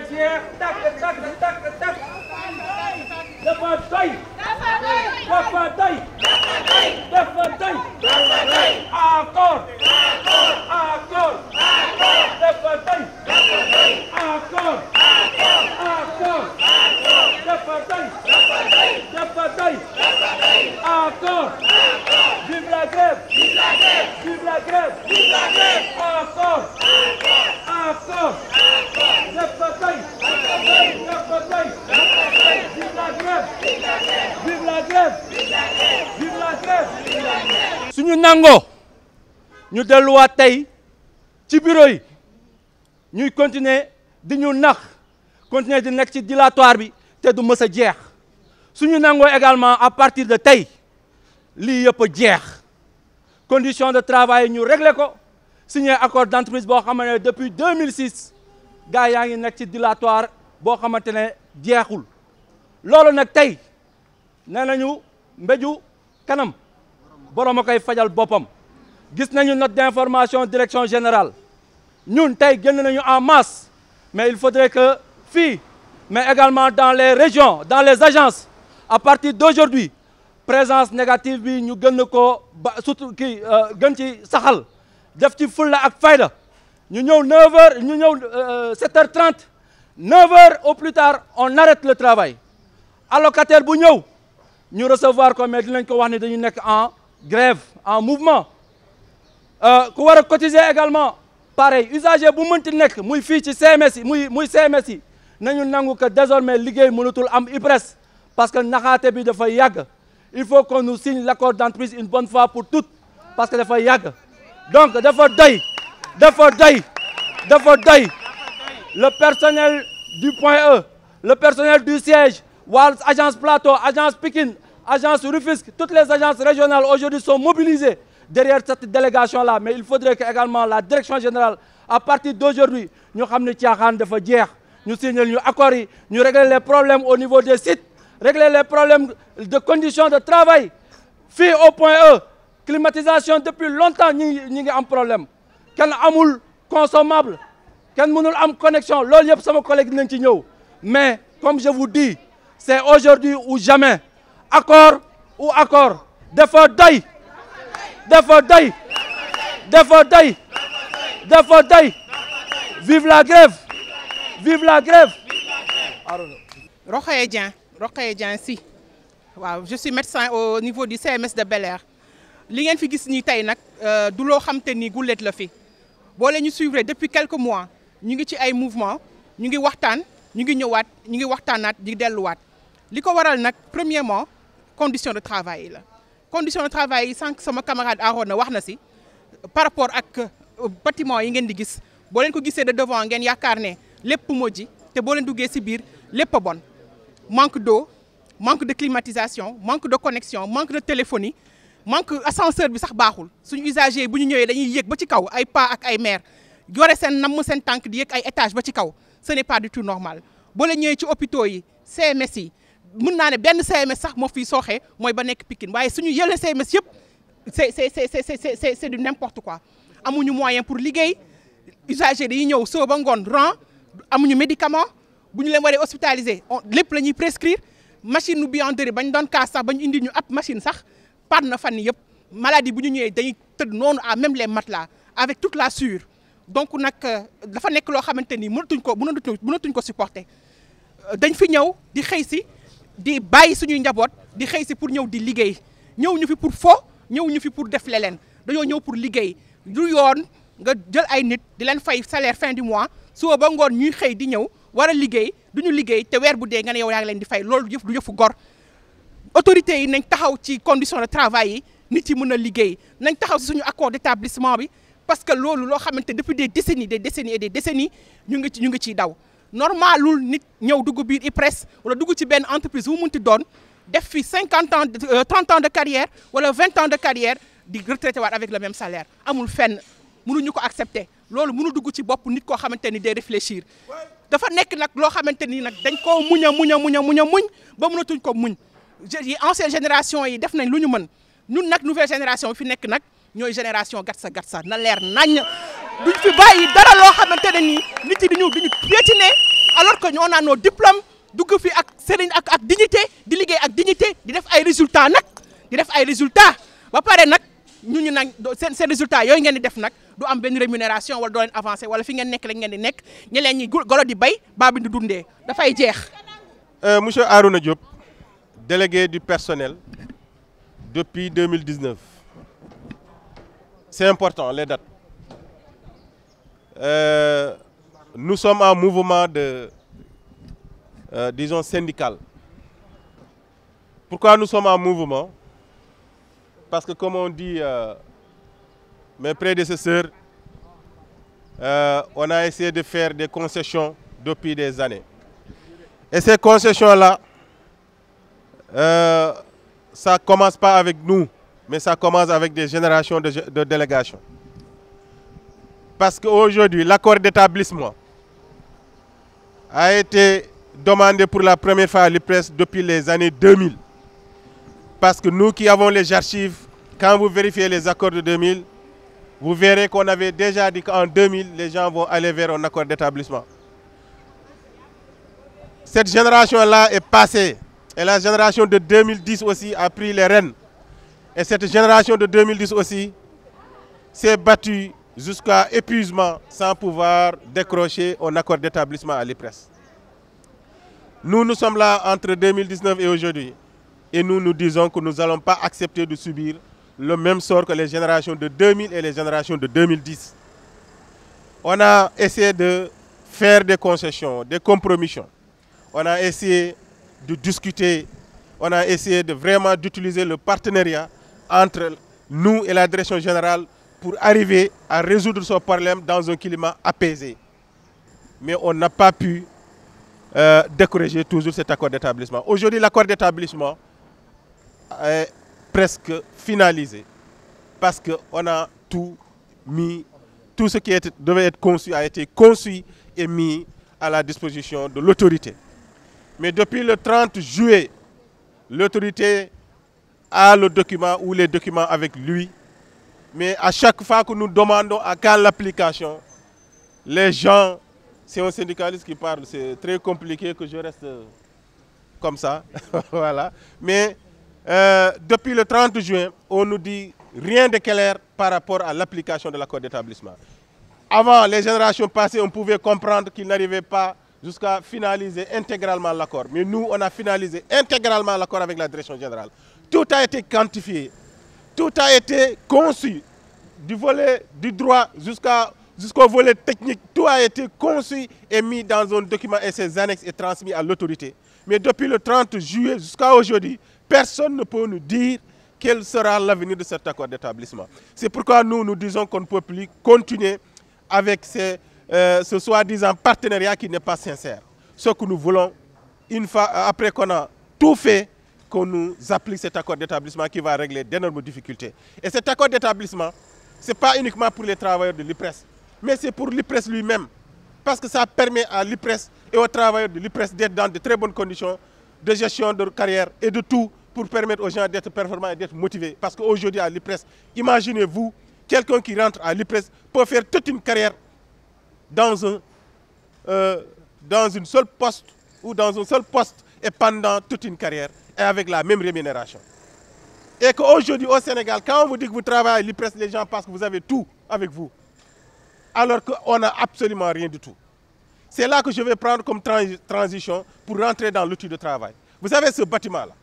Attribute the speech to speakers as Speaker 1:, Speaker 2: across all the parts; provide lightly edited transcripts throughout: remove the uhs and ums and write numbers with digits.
Speaker 1: jeex takk dafa doy encore dafa doy encore vive la grève encore dafa doy vive la grève suñu nangoo ñu delluwaat tey ci bureau yi ñuy continuer di ñu nax continuer di nekk ci dilatoire bi te du mës a jeex suñu nangoo également à partir de tey lii yëpp a jeex conditions de travail ñu réglé ko signé accord d'entreprise boo xamante ne depuis 2006 gars yaa ngi nekk ci dilatoire boo xamante ne jeexul loolu nag tey nee nañu mbéju kanam borom a koy fajal boppam gis nañu note d'information direction générale ñun tey génn nañu en masse mais il faudrait que fii mais également dans les régions dans les agences à partir d'aujourd'hui présence négative bi ñu gën ko ba surtout kii gën ci saxal def ci fulla ak fayda ñu ñëw 9h ñu ñëw 7h30 9h au plus tard on arrête le travail allocataire bu ñëw ñu recevoir ko mais dinañ ko wax ne dañu nekk en grève en mouvement ku war a cotiser également pareil usager bu mënti nekk muy fii ci CMS yi muy CMS yi nañu nangu que désormais liggéey mënatul am IPRES parce que naxaate bi dafa yàgg il faut qu'on nous signe l'accord d'entreprise une bonne fois pour toutes parce que dafa yàgg donc dafa doy le personnel du point E le personnel du siège waa agence Plateau agence Pikine agence Rufisque toutes les agences régionales aujourd'hui sont mobilisées derrière cette délégation-là mais il faudrait que également la direction générale à partir d'aujourd'hui ñu xam ne caaxaan dafa jeex ñu signal ñu accords yi ñu régler les problèmes au niveau des sites régler les problèmes de conditions de travail fii au point E climatisation depuis longtemps ñi ngi am problème kenn amul consommable kenn mënul am connexion loolu yëpp sama collègue dinañ ci ñëw mais comme je vous dis c'est aujourd'hui ou jamais accord ou accord dafa doy vive la grève
Speaker 2: Rokhaya Dieng si waaw je suis médecin au niveau du CMS de Bel-Air li ngeen fi gis nii tey nag du loo xam te ni gulet la fi boo leen ñu suivre depuis quelques mois ñu ngi ci ay mouvement ñu ngi waxtaan ñu ngi ñëwaat ñu ngi waxtaanaat di delluwaat li ko waral nag premièrement condition de travail yi la condition de travail yi sànq sama camarade Arona wax na si par rapport ak bâtiment yi ngeen di gis boo leen ko gisee de devant ngeen yaakaar ne lépp moo ji te boo leen duggee si biir lépp a bon manque d'eau manque de climatisation manque de connexion manque de téléphonie manque ascenseur bi sax baaxul suñu usager bu ñu ñëwee dañuy yéeg ba ci kaw ay pa ak ay mère yore seen namm seen tànk di yéeg ay étage ba ci kaw ce n'est pas du tout normal boo leen ñëwee ci hôpitaux yi CMS yi mën naa ne benn CMS sax moo fiy sooxee mooy ba nekk Pikine waaye suñu yële CMS yëpp c'est du n'importe quoi amuñu moyen pour liggéey usager dañuy ñëw soo ba ngoon rang amuñu médicament bu ñu leen waree hospitaliser lépp la ñuy prescrire machine nu buanderie bañ doon kaas sax ba ñu indi ñu ab machine sax par na fan yëpp maladie bu ñu ñëwee dañuy tëdd noonu à même les matelas avec toute la sueur donc nag dafa nekk loo xamante ni mënatuñ ko supporter dañ fi ñëw di xëy si di bàyyi suñuy njaboot di xëy si pour ñëw di liggéey ñëw ñu fi pour fo ñëw ñu fi pour def leneen dañoo ñëw pour liggéey du yoon nga jël ay nit di leen fay salaire fin du mois suba ba ngoon ñuy xëy di ñëw war a liggéey duñu liggéey te weer bu dee nga ne yow yaa ngi leen di fay loolu du yëfu gor autorités yi nañ taxaw ci conditions de travail yi nit yi mën a liggéey nañ taxaw si suñu accord d'établissement bi parce que loolu loo xamante depuis des décennies et des décennies ñu ngi ciy daw normalul nit ñëw dugg biir IPRES wala dugg ci benn entreprise bu munti doon def fi 50 ans 30 ans de carrière wala 20 ans de carrière di retraité waat avec le même salaire amul fenn mënuñu ko accepter loolu mënu dugg ci bopp nit koo xamante ni day réfléchir dafa nekk nag loo xamante ni nag dañ koo muñ ba mënatuñ ko muñ ancienne génération yi def nañ lu ñu mën ñun nag nouvelle génération fi nekk nag ñooy génération gatsa na leer nañ duñ fi bàyyi dara loo xamante ne nii nit yi duñu piétiner alors que on a nos diplômes dugg fi ak sëriñ ak dignité di liggéey ak dignité di def ay résultats nag di def ay résultats ba pare nag ñu nag seen résultats yooyu ngeen di def nag du am benn rémunération wala doo leen avancé wala fi ngeen nekk rek ngeen di nekk ñeneen ñi golo di bay baa bi di dundee dafay jeex.
Speaker 3: Monsieur Arouna Diop, délégué du personnel depuis 2019. C'est important les dates. Nous sommes en mouvement disons syndical. Pourquoi nous sommes en mouvement? Parce que comme on dit mes prédécesseurs, on a essayé de faire des concessions depuis des années. Et ces concessions-là, ça ne commence pas avec nous, mais ça commence avec des générations de délégations. Parce qu'aujourd'hui, l'accord d'établissement a été demandé pour la première fois à l'IPRES depuis les années 2000. Parce que nous qui avons les archives, quand vous vérifiez les accords de 2000, vous verrez qu'on avait déjà dit qu'en 2000, les gens vont aller vers un accord d'établissement. Cette génération-là est passée. Et la génération de 2010 aussi a pris les rênes. Et cette génération de 2010 aussi s'est battue jusqu'à épuisement sans pouvoir décrocher un accord d'établissement à l'IPRES. Nous sommes là entre 2019 et aujourd'hui. Et nous disons que nous n'allons pas accepter de subir le même sort que les générations de 2000 et les générations de 2010. On a essayé de faire des concessions, des compromissions. On a essayé de discuter, on a essayé de vraiment d'utiliser le partenariat entre nous et la direction générale pour arriver à résoudre ce problème dans un climat apaisé. Mais on n'a pas pu décourager toujours cet accord d'établissement. Aujourd'hui, l'accord d'établissement est presque finalisé parce qu'on a tout mis, tout ce qui devait être conçu a été conçu et mis à la disposition de l'autorité. Mais depuis le 30 juillet, l'autorité a le document ou les documents avec lui. Mais à chaque fois que nous demandons à quand l'application, les gens, c'est un syndicaliste qui parle, c'est très compliqué que je reste comme ça. Voilà. Mais depuis le 30 juin, on nous dit rien de clair par rapport à l'application de l'accord d'établissement. Avant, les générations passées, on pouvait comprendre qu'ils n'arrivaient pas jusqu'à finaliser intégralement l'accord. Mais nous, on a finalisé intégralement l'accord avec la direction générale. Tout a été quantifié, tout a été conçu, du volet du droit jusqu'au volet technique. Tout a été conçu et mis dans un document et ses annexes et transmis à l'autorité. Mais depuis le 30 juillet jusqu'à aujourd'hui, personne ne peut nous dire quel sera l'avenir de cet accord d'établissement. C'est pourquoi nous disons qu'on ne peut plus continuer avec ce soi-disant partenariat qui n'est pas sincère. Ce que nous voulons, une fois après qu'on a tout fait, qu'on nous applique cet accord d'établissement qui va régler d'énormes difficultés. Et cet accord d'établissement, ce n'est pas uniquement pour les travailleurs de l'IPRES, mais c'est pour l'IPRES lui-même. Parce que ça permet à l'IPRES et aux travailleurs de l'IPRES d'être dans de très bonnes conditions de gestion de carrière et de tout pour permettre aux gens d'être performants et d'être motivés. Parce qu'aujourd'hui à l'IPRES, imaginez-vous, quelqu'un qui rentre à l'IPRES peut faire toute une carrière dans une seule poste ou dans un seul poste et pendant toute une carrière et avec la même rémunération. Et qu'aujourd'hui au Sénégal, quand on vous dit que vous travaillez à l'IPRES, les gens pensent que vous avez tout avec vous. Alors qu'on n'a absolument rien du tout. C'est là que je vais prendre comme transition pour rentrer dans l'outil de travail. Vous avez ce bâtiment-là.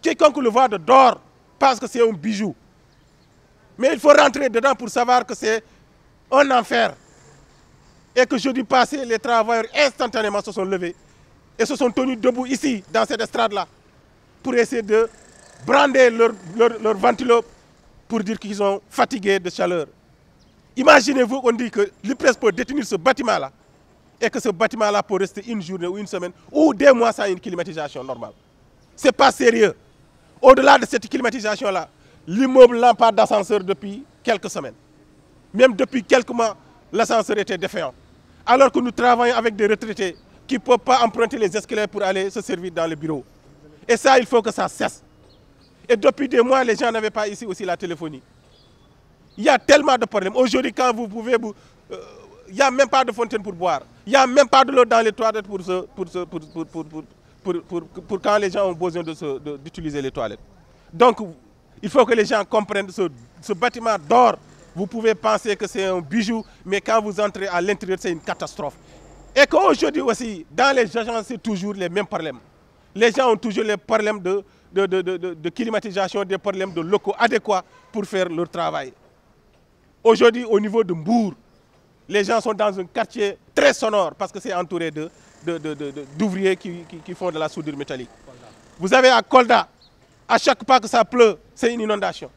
Speaker 3: Quiconque le voit de dehors pense que c'est un bijou. Mais il faut rentrer dedans pour savoir que c'est un enfer. Et que jeudi passé, les travailleurs instantanément se sont levés et se sont tenus debout ici, dans cette estrade-là, pour essayer de brander leur ventilo pour dire qu'ils sont fatigués de chaleur. Imaginez-vous qu'on dit que l'IPRES peut détenir ce bâtiment-là et que ce bâtiment-là peut rester une journée ou une semaine ou des mois sans une climatisation normale. Ce n'est pas sérieux. Au-delà de cette climatisation-là, l'immeuble n'a pas d'ascenseur depuis quelques semaines. Même depuis quelques mois, l'ascenseur était défaillant. Alors que nous travaillons avec des retraités qui ne peuvent pas emprunter les escaliers pour aller se servir dans le bureau. Et ça, il faut que ça cesse. Et depuis des mois, les gens n'avaient pas ici aussi la téléphonie. Il y a tellement de problèmes. Aujourd'hui, quand vous pouvez il n'y a même pas de fontaine pour boire. Il n'y a même pas de l'eau dans les toilettes pour quand les gens ont besoin d'utiliser les toilettes. Donc, il faut que les gens comprennent ce bâtiment d'or. Vous pouvez penser que c'est un bijou, mais quand vous entrez à l'intérieur, c'est une catastrophe. Et qu'aujourd'hui aussi, dans les agences, c'est toujours les mêmes problèmes. Les gens ont toujours les problèmes de climatisation, des problèmes de locaux adéquats pour faire leur travail. Aujourd'hui, au niveau de Mbour, les gens sont dans un quartier très sonore parce que c'est entouré d'ouvriers qui font de la soudure métallique. Vous avez à Kolda, à chaque fois que ça pleut, c'est une inondation.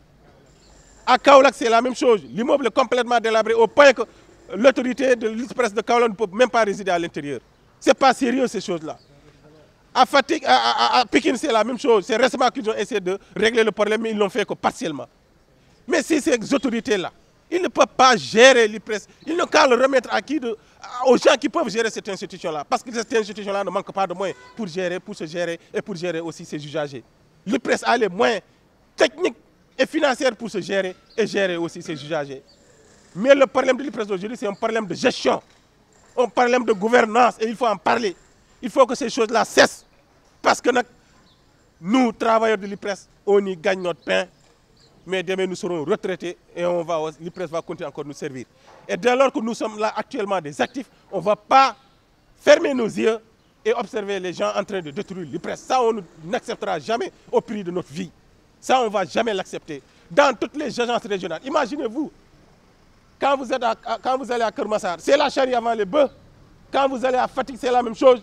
Speaker 3: À Kaolack, c'est la même chose. L'immeuble est complètement délabré au point que l'autorité de l'Express de Kaolack ne peut même pas résider à l'intérieur. Ce n'est pas sérieux ces choses-là. À Fatick, à Pékin, c'est la même chose. C'est récemment qu'ils ont essayé de régler le problème, mais ils l'ont fait que partiellement. Mais si ces autorités-là, ils ne peuvent pas gérer l'IPRES, ils n'ont qu'à le remettre aux gens qui peuvent gérer cette institution-là. Parce que cette institution-là ne manque pas de moyens pour se gérer et pour gérer aussi ses usagers. L'IPRES a les moyens techniques et financiers pour se gérer et gérer aussi ses usagers. Mais le problème de l'IPRES aujourd'hui, c'est un problème de gestion, un problème de gouvernance et il faut en parler. Il faut que ces choses-là cessent. Parce que nous, travailleurs de l'IPRES, on y gagne notre pain. Mais demain, nous serons retraités et l'IPRES va continuer encore nous servir. Et dès lors que nous sommes là actuellement des actifs, on ne va pas fermer nos yeux et observer les gens en train de détruire l'IPRES. Ça, on n'acceptera jamais au prix de notre vie. Ça, on ne va jamais l'accepter. Dans toutes les agences régionales, imaginez-vous, quand vous allez à Kermassar, c'est la charie avant les bœufs. Quand vous allez à Fatick, c'est la même chose.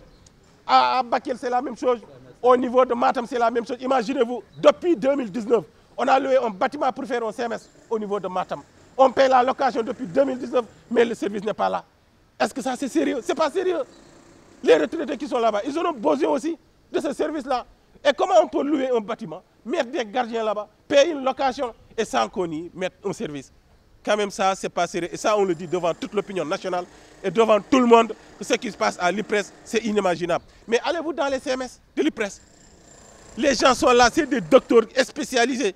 Speaker 3: À Bakel, c'est la même chose. Au niveau de Matam, c'est la même chose. Imaginez-vous, depuis 2019, on a loué un bâtiment pour faire un CMS au niveau de Matam. On paie la location depuis 2019, mais le service n'est pas là. Est-ce que ça c'est sérieux? Ce n'est pas sérieux. Les retraités qui sont là-bas, ils ont besoin aussi de ce service-là. Et comment on peut louer un bâtiment, mettre des gardiens là-bas, payer une location et sans qu'on y mette un service? Quand même ça, c'est pas sérieux. Et ça, on le dit devant toute l'opinion nationale et devant tout le monde que ce qui se passe à l'IPRES, c'est inimaginable. Mais allez-vous dans les CMS de l'IPRES? Les gens sont là, c'est des docteurs spécialisés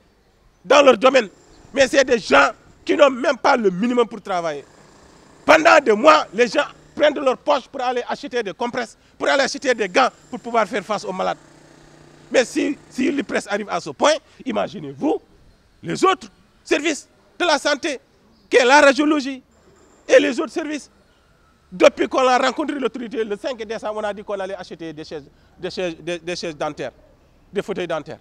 Speaker 3: dans leur domaine. Mais c'est des gens qui n'ont même pas le minimum pour travailler. Pendant des mois, les gens prennent de leur poche pour aller acheter des compresses, pour aller acheter des gants pour pouvoir faire face aux malades. Mais si l'IPRES arrive à ce point, imaginez-vous les autres services de la santé, qui est la radiologie et les autres services. Depuis qu'on a rencontré l'autorité le 5 décembre, on a dit qu'on allait acheter des chaises dentaires, des fauteuils dentaires.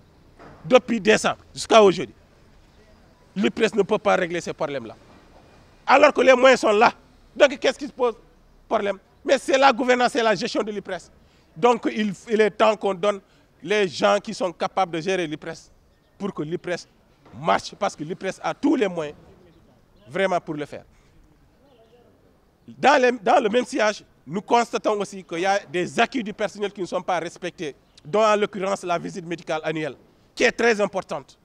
Speaker 3: Depuis décembre jusqu'à aujourd'hui, l'IPRES ne peut pas régler ces problèmes-là. Alors que les moyens sont là. Donc qu'est-ce qui se pose problème? Mais c'est la gouvernance et la gestion de l'IPRES. Donc il est temps qu'on donne les gens qui sont capables de gérer l'IPRES pour que l'IPRES marche, parce que l'IPRES a tous les moyens vraiment pour le faire. Dans le même sillage, nous constatons aussi qu'il y a des acquis du personnel qui ne sont pas respectés, dont en l'occurrence la visite médicale annuelle, qui est très importante.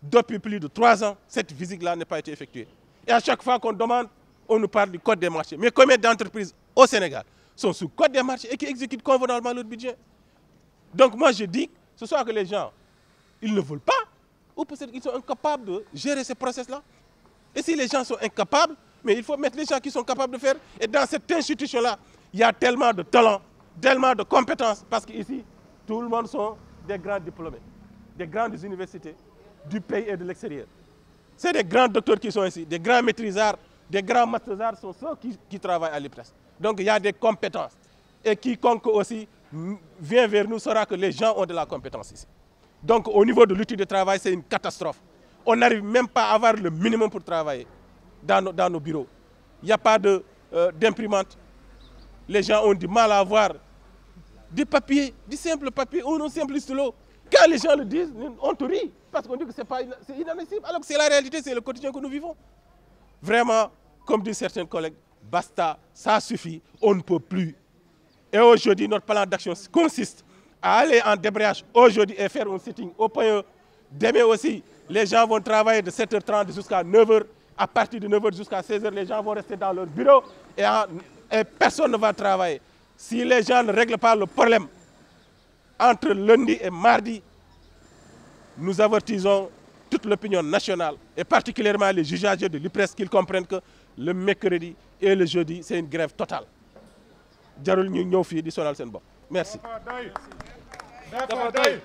Speaker 3: Depuis plus de 3 ans, cette visite-là n'a pas été effectuée. Et à chaque fois qu'on demande, on nous parle du code des marchés. Mais combien d'entreprises au Sénégal sont sous code des marchés et qui exécutent convenablement leur budget? Donc moi je dis, ce soit que les gens, ils ne veulent pas, ou peut-être qu'ils sont incapables de gérer ces process-là. Et si les gens sont incapables, mais il faut mettre les gens qui sont capables de faire. Et dans cette institution-là, il y a tellement de talents, tellement de compétences, parce qu'ici, tout le monde sont des grands diplômés, des grandes universités du pays et de l'extérieur. C'est des grands docteurs qui sont ici, des grands maîtrisards, des grands mastersards sont ceux qui travaillent à l'IPRES. Donc il y a des compétences. Et quiconque aussi vient vers nous saura que les gens ont de la compétence ici. Donc au niveau de l'outil de travail, c'est une catastrophe. On n'arrive même pas à avoir le minimum pour travailler dans nos bureaux. Il n'y a pas d'imprimante. Les gens ont du mal à avoir des papiers, du simple papier ou un simple stylo. Quand les gens le disent, on te rit, parce qu'on dit que c'est inadmissible, alors que c'est la réalité, c'est le quotidien que nous vivons. Vraiment, comme disent certains collègues, basta, ça suffit, on ne peut plus. Et aujourd'hui, notre plan d'action consiste à aller en débrayage aujourd'hui et faire un sitting au point. Demain aussi, les gens vont travailler de 7h30 jusqu'à 9h. À partir de 9h jusqu'à 16h, les gens vont rester dans leur bureau et personne ne va travailler. Si les gens ne règlent pas le problème entre lundi et mardi, nous avertissons toute l'opinion nationale et particulièrement les usagers de l'IPRES qu'ils comprennent que le mercredi et le jeudi c'est une grève totale jarul ñu ñëw fii di sonal seen bopp merci.
Speaker 4: dafa doy